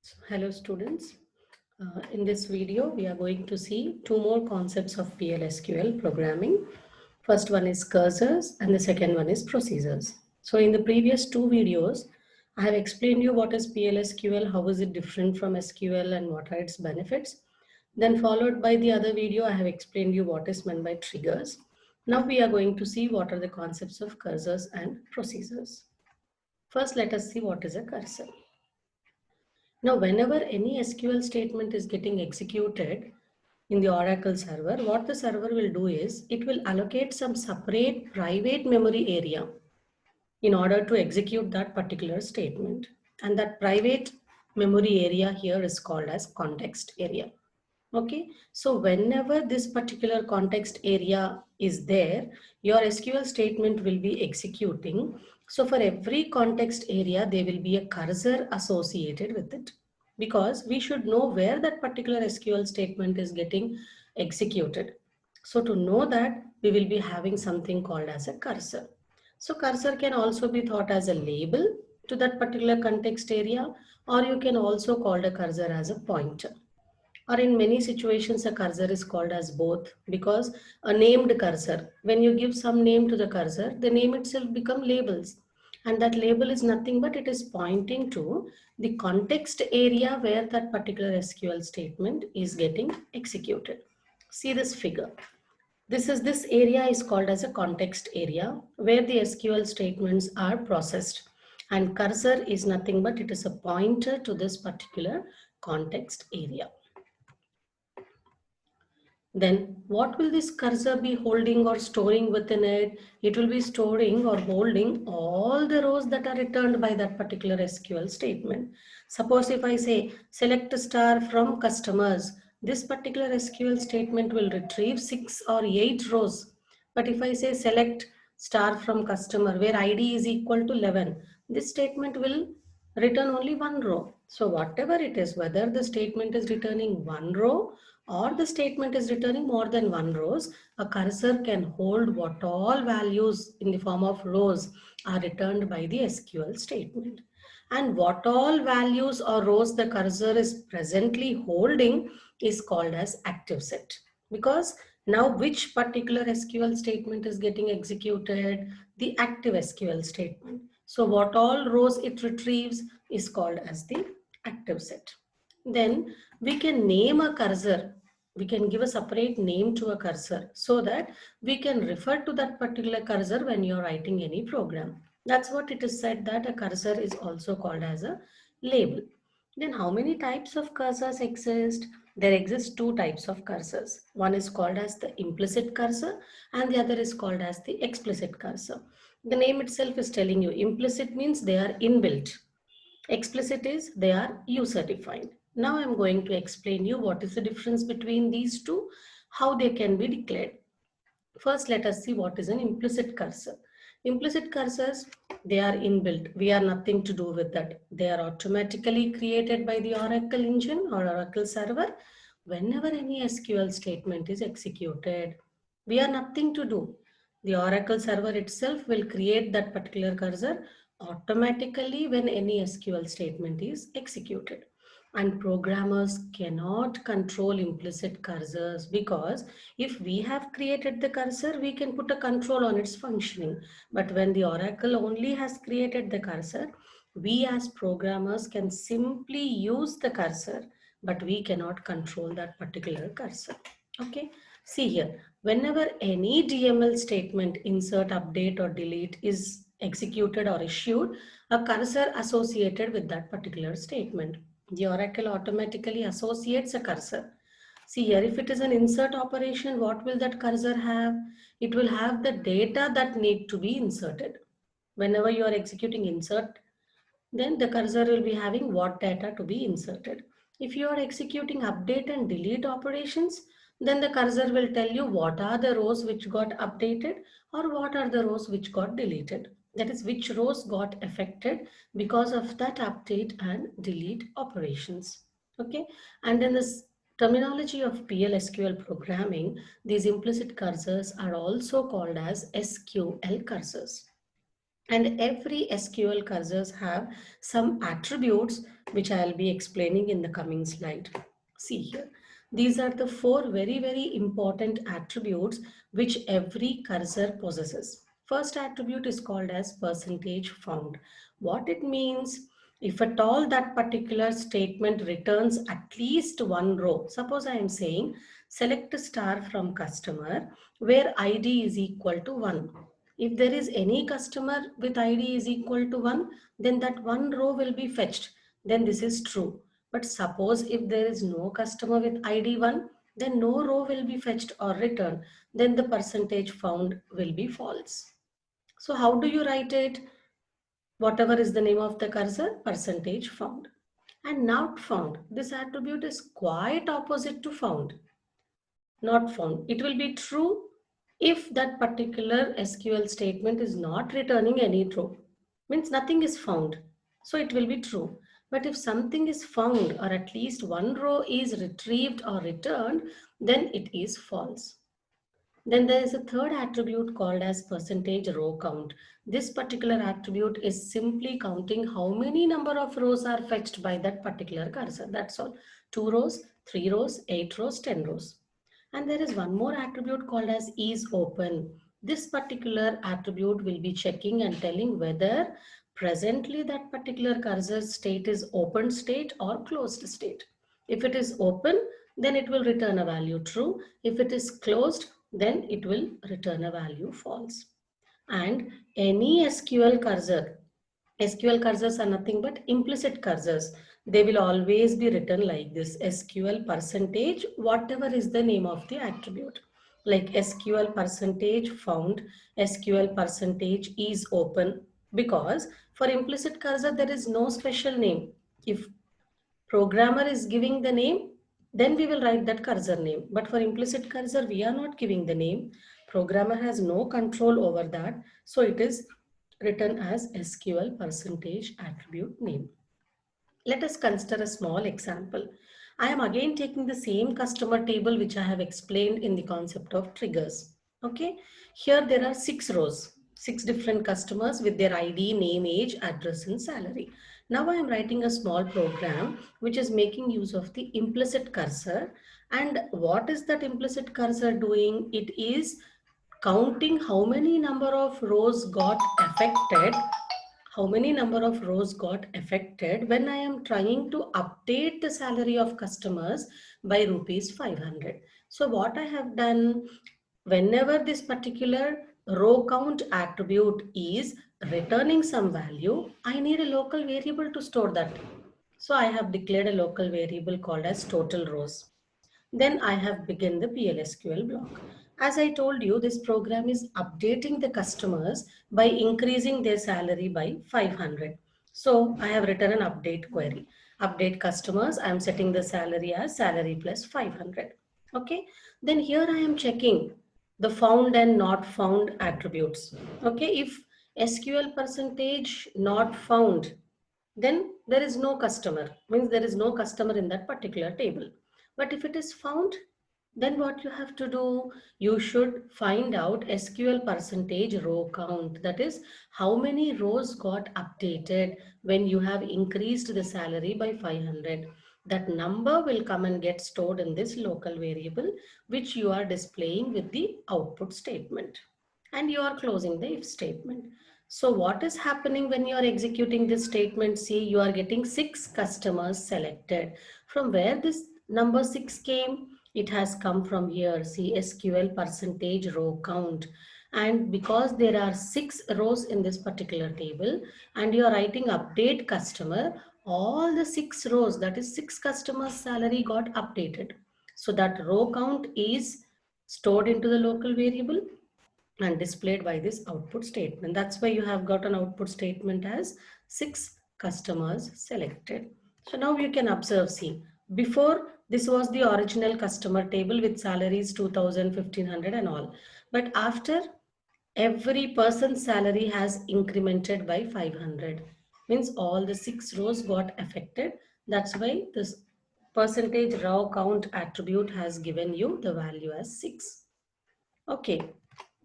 So, hello students. In this video, we are going to see two more concepts of PLSQL programming. First one is cursors and the second one is procedures. So in the previous two videos, I have explained you what is PLSQL, how is it different from SQL and what are its benefits. Then followed by the other video, I have explained you what is meant by triggers. Now we are going to see what are the concepts of cursors and procedures. First, let us see what is a cursor. Now, whenever any SQL statement is getting executed in the Oracle server, what the server will do is it will allocate some separate private memory area in order to execute that particular statement. And that private memory area here is called as context area. Okay, so whenever this particular context area is there, your SQL statement will be executing. So for every context area, there will be a cursor associated with it because we should know where that particular SQL statement is getting executed. So to know that, we will be having something called as a cursor. So cursor can also be thought as a label to that particular context area, or you can also call the cursor as a pointer. Or in many situations, a cursor is called as both because a named cursor, when you give some name to the cursor, the name itself become labels. And that label is nothing but it is pointing to the context area where that particular SQL statement is getting executed. See this figure. This area is called as a context area where the SQL statements are processed. And cursor is nothing but it is a pointer to this particular context area. Then what will this cursor be holding or storing within it? It will be storing or holding all the rows that are returned by that particular SQL statement. Suppose if I say select star from customers, this particular SQL statement will retrieve 6 or 8 rows. But if I say select star from customer where ID is equal to 11, this statement will return only one row. So whatever it is, whether the statement is returning one row or the statement is returning more than one rows, a cursor can hold what all values in the form of rows are returned by the SQL statement. And what all values or rows the cursor is presently holding is called as active set. Because now which particular SQL statement is getting executed? The active SQL statement. So what all rows it retrieves is called as the active set. Then we can name a cursor. We can give a separate name to a cursor so that we can refer to that particular cursor when you're writing any program. That's what it is said that a cursor is also called as a label. Then how many types of cursors exist? There exist two types of cursors. One is called as the implicit cursor and the other is called as the explicit cursor. The name itself is telling you implicit means they are inbuilt. Explicit is they are user defined. Now I'm going to explain you what is the difference between these two, how they can be declared. First, let us see what is an implicit cursor. Implicit cursors, they are inbuilt. We are nothing to do with that. They are automatically created by the Oracle engine or Oracle server whenever any SQL statement is executed. We are nothing to do. The Oracle server itself will create that particular cursor automatically when any SQL statement is executed. And programmers cannot control implicit cursors because if we have created the cursor, we can put a control on its functioning. But when the Oracle only has created the cursor, we as programmers can simply use the cursor, but we cannot control that particular cursor. Okay, see here, whenever any DML statement, insert, update or delete is executed or issued, a cursor associated with that particular statement. The Oracle automatically associates a cursor. See here, if it is an insert operation, what will that cursor have? It will have the data that need to be inserted. Whenever you are executing insert, then the cursor will be having what data to be inserted. If you are executing update and delete operations, then the cursor will tell you what are the rows which got updated or what are the rows which got deleted. That is which rows got affected because of that update and delete operations. Okay, and in this terminology of PLSQL programming, these implicit cursors are also called as SQL cursors. And every SQL cursors have some attributes which I'll be explaining in the coming slide. See here. These are the four very, very important attributes which every cursor possesses. First attribute is called as percentage found. What it means, if at all that particular statement returns at least one row, suppose I am saying select a star from customer where ID is equal to 1. If there is any customer with ID is equal to 1, then that one row will be fetched. Then this is true. But suppose if there is no customer with ID 1, then no row will be fetched or returned. Then the percentage found will be false. So how do you write it? Whatever is the name of the cursor, percentage found. And not found. This attribute is quite opposite to found. Not found. It will be true if that particular SQL statement is not returning any row. Means nothing is found. So it will be true. But if something is found or at least one row is retrieved or returned, then it is false. Then there is a third attribute called as percentage row count. This particular attribute is simply counting how many number of rows are fetched by that particular cursor. That's all. 2 rows, 3 rows, 8 rows, 10 rows. And there is one more attribute called as is open. This particular attribute will be checking and telling whether presently that particular cursor state is open state or closed state. If it is open, then it will return a value true. If it is closed, then it will return a value false. And any SQL cursors are nothing but implicit cursors. They will always be written like this: SQL percentage, whatever is the name of the attribute. Like SQL percentage found, SQL percentage is open. Because for implicit cursor, there is no special name. If programmer is giving the name, then we will write that cursor name. But for implicit cursor, we are not giving the name. Programmer has no control over that. So it is written as SQL percentage attribute name. Let us consider a small example. I am again taking the same customer table which I have explained in the concept of triggers. Okay, here there are 6 rows, 6 different customers with their ID, name, age, address, and salary. Now I am writing a small program which is making use of the implicit cursor. And what is that implicit cursor doing? It is counting how many number of rows got affected when I am trying to update the salary of customers by rupees 500. So what I have done, whenever this particular row count attribute is returning some value, I need a local variable to store that. So I have declared a local variable called as total rows. Then I have begun the PLSQL block. As I told you, this program is updating the customers by increasing their salary by 500. So I have written an update query. Update customers, I am setting the salary as salary plus 500. Okay. Then here I am checking the found and not found attributes. Okay. If SQL percentage not found, then there is no customer, means there is no customer in that particular table. But if it is found, then what you have to do, you should find out SQL percentage row count. That is how many rows got updated when you have increased the salary by 500. That number will come and get stored in this local variable, which you are displaying with the output statement. And you are closing the if statement. So what is happening when you are executing this statement? See, you are getting 6 customers selected. From where this number 6 came? It has come from here. See, SQL percentage row count. And because there are 6 rows in this particular table and you are writing update customer, all the 6 rows, that is 6 customers salary got updated. So that row count is stored into the local variable and displayed by this output statement. That's why you have got an output statement as 6 customers selected. So now you can observe, see, before this was the original customer table with salaries 2000, 1500 and all. But after, every person's salary has incremented by 500. Means all the 6 rows got affected. That's why this percentage row count attribute has given you the value as 6. Okay.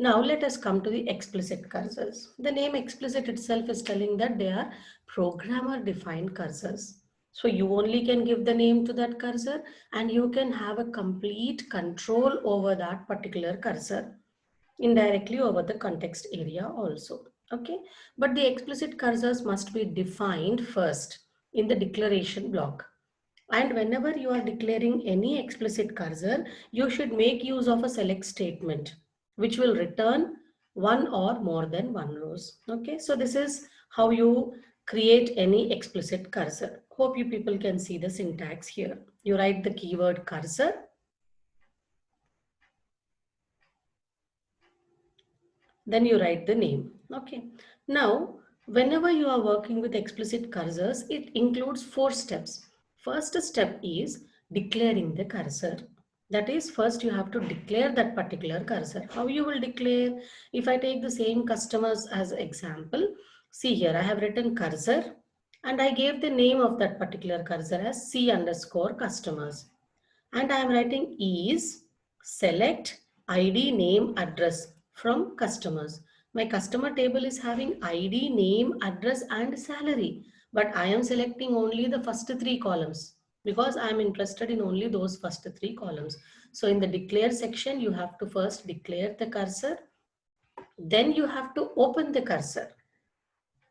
Now let us come to the explicit cursors. The name explicit itself is telling that they are programmer defined cursors. So you only can give the name to that cursor and you can have a complete control over that particular cursor indirectly over the context area also. Okay, but the explicit cursors must be defined first in the declaration block. And whenever you are declaring any explicit cursor, you should make use of a select statement, which will return one or more than one rows. Okay, so this is how you create any explicit cursor. Hope you people can see the syntax here. You write the keyword cursor. Then you write the name. Okay. Now, whenever you are working with explicit cursors, it includes 4 steps. First step is declaring the cursor. That is, first you have to declare that particular cursor. How you will declare? If I take the same customers as example, see here, I have written cursor and I gave the name of that particular cursor as C underscore customers. And I am writing is select ID name address from customers. My customer table is having ID name address and salary, but I am selecting only the first 3 columns because I am interested in only those first 3 columns. So in the declare section, you have to first declare the cursor, then you have to open the cursor.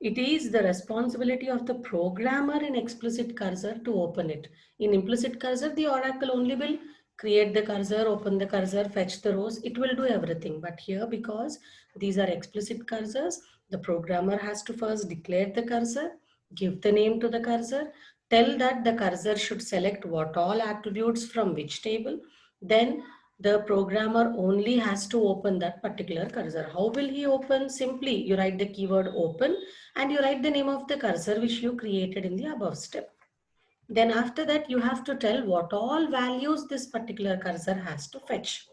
It is the responsibility of the programmer in explicit cursor to open it. In implicit cursor, the Oracle only will create the cursor, open the cursor, fetch the rows. It will do everything. But here, because these are explicit cursors, the programmer has to first declare the cursor, give the name to the cursor, tell that the cursor should select what all attributes from which table. Then the programmer only has to open that particular cursor. How will he open? Simply, you write the keyword open and you write the name of the cursor which you created in the above step. Then after that, you have to tell what all values this particular cursor has to fetch.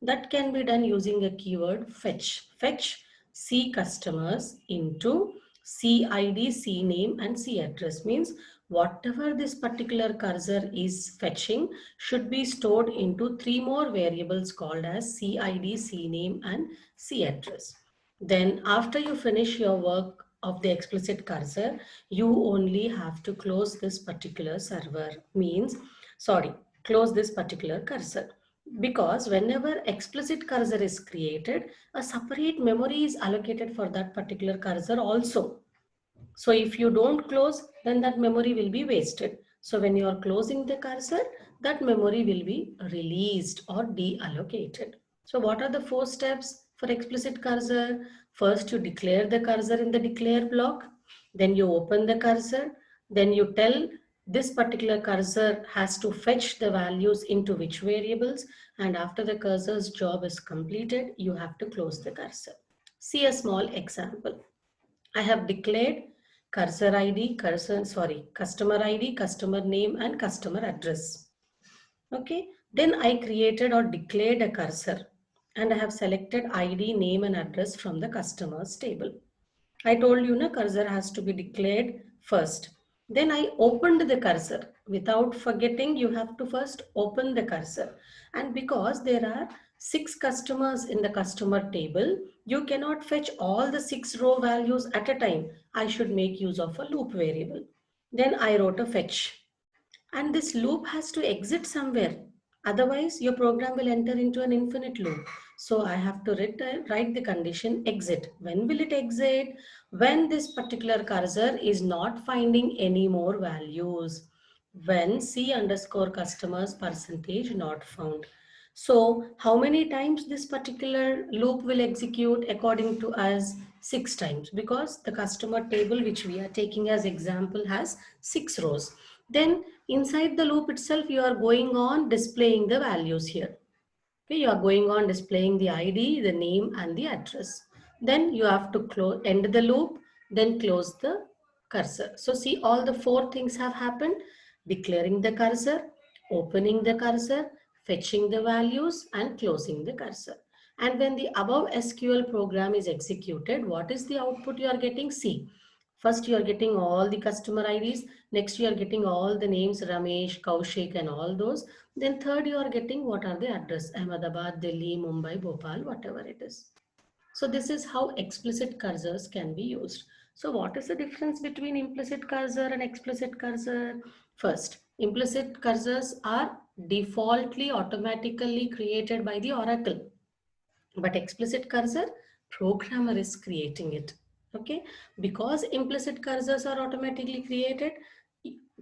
That can be done using a keyword fetch. Fetch C customers into C ID, C name and C address means whatever this particular cursor is fetching should be stored into 3 more variables called as C ID, C name and C address. Then after you finish your work of the explicit cursor, you only have to close this particular server means, sorry, close this particular cursor. Because whenever explicit cursor is created, a separate memory is allocated for that particular cursor also. So if you don't close, then that memory will be wasted. So when you are closing the cursor, that memory will be released or deallocated. So what are the 4 steps for explicit cursor? First, you declare the cursor in the declare block. Then you open the cursor. Then you tell this particular cursor has to fetch the values into which variables. And after the cursor's job is completed, you have to close the cursor. See a small example. I have declared cursor ID, customer ID, customer name and customer address. Okay, then I created or declared a cursor and I have selected ID, name and address from the customers table. I told you na cursor has to be declared first. Then I opened the cursor. Without forgetting, you have to first open the cursor. And because there are 6 customers in the customer table, you cannot fetch all the 6 row values at a time. I should make use of a loop variable. Then I wrote a fetch. And this loop has to exit somewhere. Otherwise, your program will enter into an infinite loop. So I have to write the condition exit. When will it exit? When this particular cursor is not finding any more values. When C underscore customers percentage not found. So how many times this particular loop will execute according to us? 6 times, because the customer table which we are taking as example has 6 rows. Then inside the loop itself, you are going on displaying the values here. Okay, you are going on displaying the ID, the name and the address. Then you have to end the loop, then close the cursor. So see, all the 4 things have happened: declaring the cursor, opening the cursor, fetching the values and closing the cursor. And when the above SQL program is executed, what is the output you are getting? See, first you are getting all the customer IDs. Next you are getting all the names Ramesh, Kaushik and all those. Then third you are getting what are the address: Ahmedabad, Delhi, Mumbai, Bhopal, whatever it is. So this is how explicit cursors can be used. So what is the difference between implicit cursor and explicit cursor? First, implicit cursors are defaultly automatically created by the Oracle. But explicit cursor, programmer is creating it. Okay, because implicit cursors are automatically created,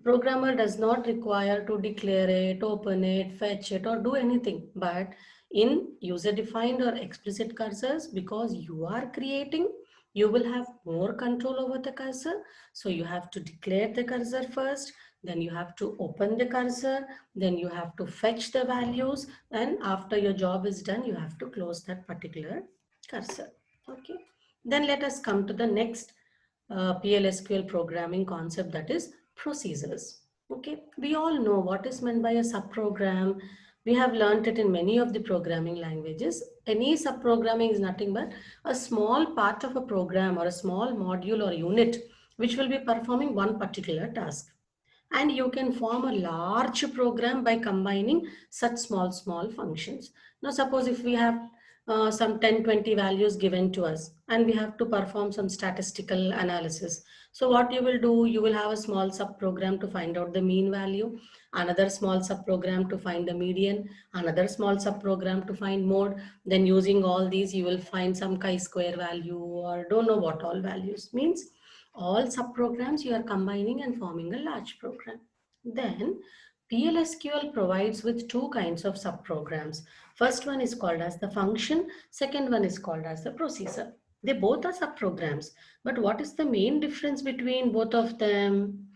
programmer does not require to declare it, open it, fetch it, or do anything. But in user defined or explicit cursors, because you are creating, you will have more control over the cursor. So you have to declare the cursor first, then you have to open the cursor, then you have to fetch the values, and after your job is done, you have to close that particular cursor. Okay, then let us come to the next PLSQL programming concept, that is procedures. Okay, we all know what is meant by a subprogram. We have learned it in many of the programming languages. Any subprogramming is nothing but a small part of a program or a small module or unit which will be performing one particular task. And you can form a large program by combining such small functions. Now suppose if we have some 10-20 values given to us and we have to perform some statistical analysis. So what you will do, you will have a small subprogram to find out the mean value, another small subprogram to find the median, another small subprogram to find mode. Then using all these, you will find some chi-square value or don't know what all values means. All subprograms you are combining and forming a large program. Then PLSQL provides with two kinds of subprograms. First one is called as the function, second one is called as the procedure. They both are subprograms, but what is the main difference between both of them?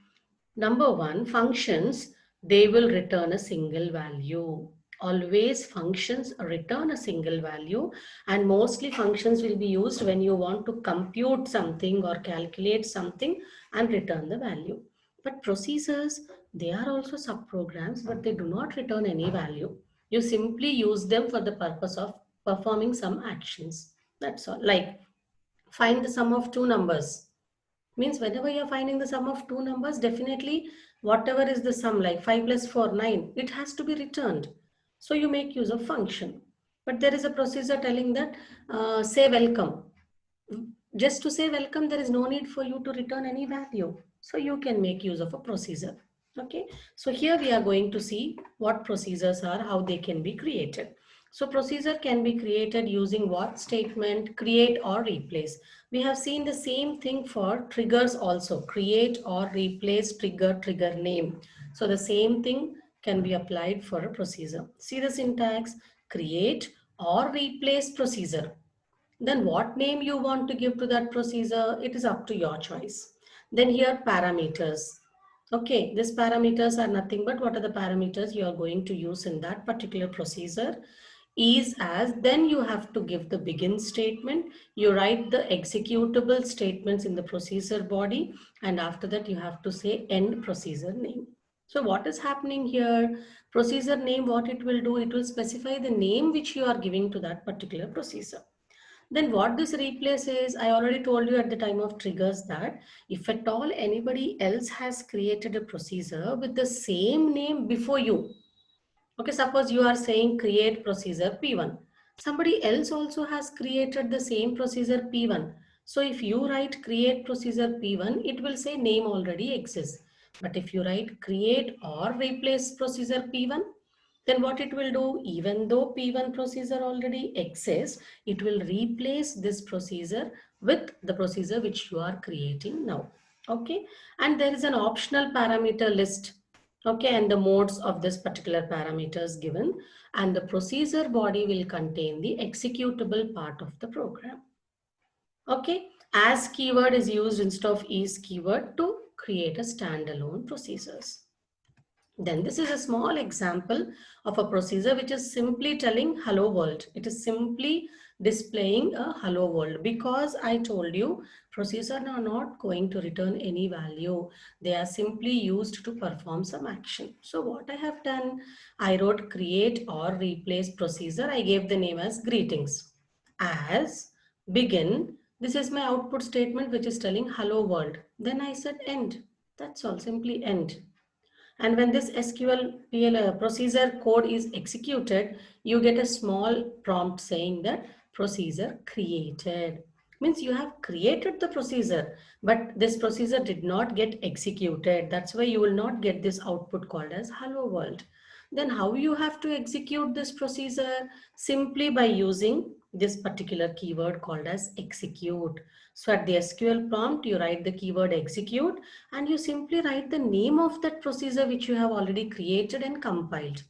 Number one, functions, they will return a single value. Always functions return a single value, and mostly functions will be used when you want to compute something or calculate something and return the value. But procedures, they are also subprograms, but they do not return any value. You simply use them for the purpose of performing some actions. That's all. Like find the sum of two numbers. Means whenever you're finding the sum of two numbers, definitely whatever is the sum, like 5 plus 4, 9, it has to be returned. So you make use of function. But there is a procedure telling that say welcome. Just to say welcome, there is no need for you to return any value. So you can make use of a procedure. Okay. So here we are going to see what procedures are, how they can be created. So procedure can be created using what statement? Create or replace. We have seen the same thing for triggers also. Create or replace trigger, trigger name. So the same thing can be applied for a procedure. See the syntax: create or replace procedure. Then what name you want to give to that procedure, it is up to your choice. Then here parameters. Okay, these parameters are nothing but what are the parameters you are going to use in that particular procedure. Is as, then you have to give the begin statement. You write the executable statements in the procedure body, and after that you have to say end procedure name. So what is happening here? Procedure name, what it will do, it will specify the name which you are giving to that particular procedure. Then what this replace is, I already told you at the time of triggers that if at all anybody else has created a procedure with the same name before you, okay, suppose you are saying create procedure P1. Somebody else also has created the same procedure P1. So if you write create procedure P1, it will say name already exists. But if you write create or replace procedure P1, then what it will do, even though P1 procedure already exists, it will replace this procedure with the procedure which you are creating now. Okay, and there is an optional parameter list. Okay, and the modes of this particular parameters given, and the procedure body will contain the executable part of the program. Okay, as keyword is used instead of is keyword to create a standalone procedures. Then this is a small example of a procedure which is simply telling hello world. It is simply displaying a hello world, because I told you procedures are not going to return any value. They are simply used to perform some action. So what I have done, I wrote create or replace procedure. I gave the name as greetings. As begin, this is my output statement which is telling hello world. Then I said end. That's all, simply end. And when this SQL procedure code is executed, you get a small prompt saying that procedure created. Means you have created the procedure, but this procedure did not get executed. That's why you will not get this output called as hello world. Then how you have to execute this procedure? Simply by using this particular keyword called as execute. So at the SQL prompt, you write the keyword execute and you simply write the name of that procedure which you have already created and compiled.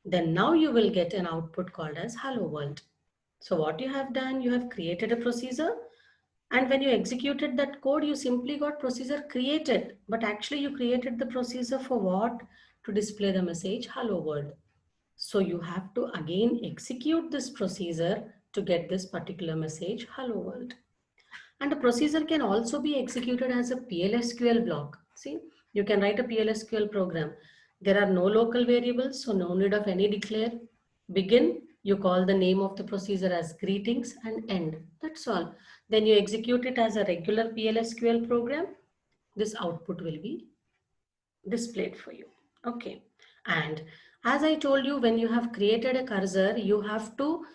Then now you will get an output called as hello world. So what you have done, you have created a procedure, and when you executed that code, you simply got procedure created, but actually you created the procedure for what? To display the message hello world. So you have to again execute this procedure to get this particular message hello world. And the procedure can also be executed as a PLSQL block. See, you can write a PLSQL program. There are no local variables, so no need of any declare. Begin, you call the name of the procedure as greetings, and end. That's all. Then you execute it as a regular PLSQL program. This output will be displayed for you. Okay. And as I told you, when you have created a cursor, you have to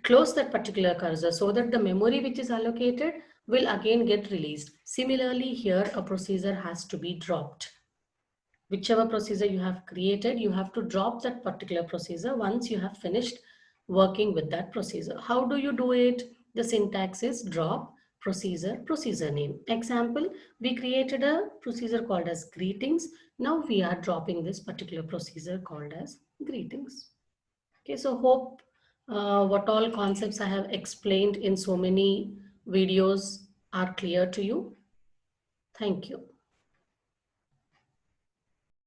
close that particular cursor so that the memory which is allocated will again get released. Similarly, here a procedure has to be dropped. Whichever procedure you have created, you have to drop that particular procedure once you have finished working with that procedure. How do you do it? The syntax is drop procedure, procedure name. Example, we created a procedure called as greetings. Now we are dropping this particular procedure called as greetings. Okay, so hope what all concepts I have explained in so many videos are clear to you. Thank you.